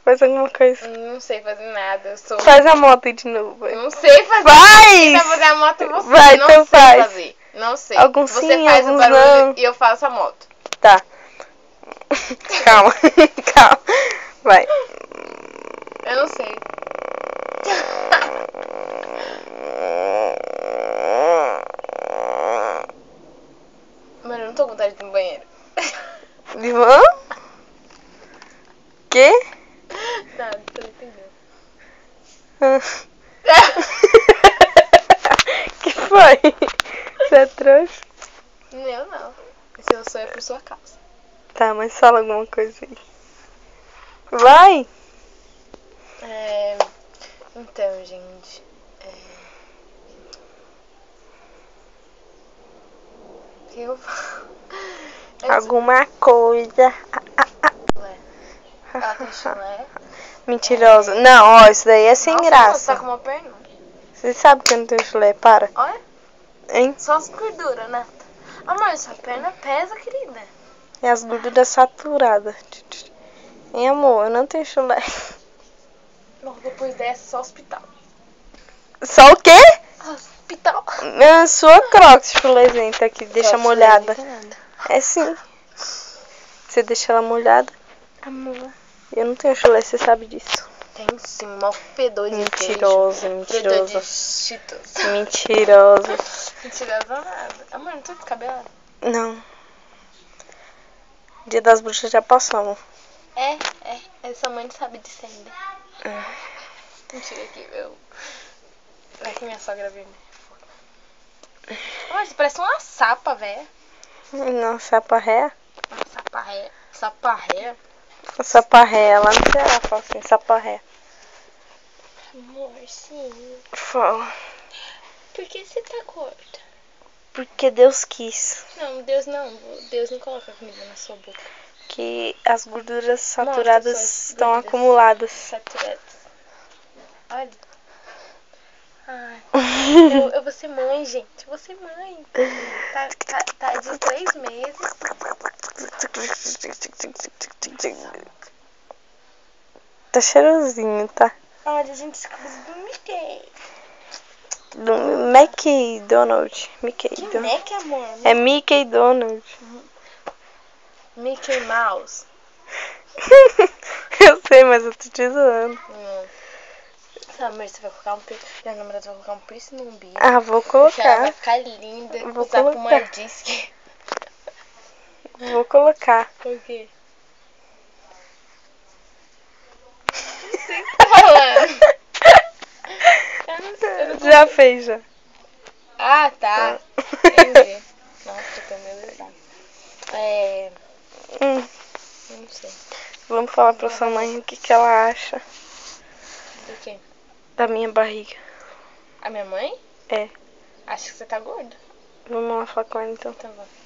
Faz alguma coisa. Não sei fazer nada. Eu sou... Faz a moto aí de novo, vai. Não sei fazer. Faz! Vai fazer a moto você. Vai, não então sei faz. fazer. Não sei. Alguns você sim, faz o alguns barulho não. e eu faço a moto. Tá. Calma, calma. Vai. Eu não sei. Mano, eu não tô com vontade de ir no banheiro. Limão? Quê? Tá, tô entendendo. Que foi? Você é trouxa? Eu não. Se eu sou, é por sua causa. Tá, mas fala alguma coisa aí. Vai! Então, gente. O que eu falo? Alguma coisa. Ela tem chulé. Mentirosa. Não, ó, isso daí é sem Nossa, graça. Você tá com uma perna? Você sabe que eu não tenho chulé, para. Olha, Hein? só as gorduras, né? Amor, sua perna pesa, querida. É as gorduras saturadas. Hein, amor, eu não tenho chulé. Bom, depois dessa, só hospital. Só o quê? Hospital. A sua crocs chulezenta aqui, deixa Crocs molhada. chulezenta É sim. Você deixa ela molhada. Amor. Eu não tenho chulé, você sabe disso. Tem sim, mó fedor de Mentirosa, queijo. Fedor de mentirosa. cheetos. Mentirosa. Mentirosa nada. Amor, não tô descabelada. Não. Dia das bruxas já passou, amor. Essa mãe não sabe disso ainda. Mentira aqui, vai que minha sogra vem. Amor, você parece uma sapa, velho. Não, saparré. Uma saparré. Saparré? Saparré, lá no Ceará fala assim, saparré. Amor, sim. Fala. Por que você tá gorda? Porque Deus quis Não, Deus não. Deus não coloca comida na sua boca. que as gorduras saturadas suas estão gorduras acumuladas. Saturadas. Olha. Ai. Eu vou ser mãe, gente. Eu vou ser mãe. Tá de 3 meses. Tá cheirosinho, tá? Olha, a gente descobriu do Mickey. Do Mickey Donald. Mickey Que Donald. Mac, amor? É Mickey Donald. Mickey Mouse. Eu sei, mas eu tô te zoando. Amor, você vai colocar um piercing. Minha namorada vai colocar um piercing no umbigo. Ah, vou Porque ela vai colocar. ficar linda. Vou Usar colocar. como uma disque. Vou colocar. Por quê? Não sei o que tá falando. Eu não Já fez, já. Ah, tá. Entendi. Nossa, tô tão nervosa. Não sei. Vamos falar pra sua mãe o que ela acha Por quê? da minha barriga. A minha mãe? É. Acho que você tá gorda. Vamos lá falar com ela então. Então vamos.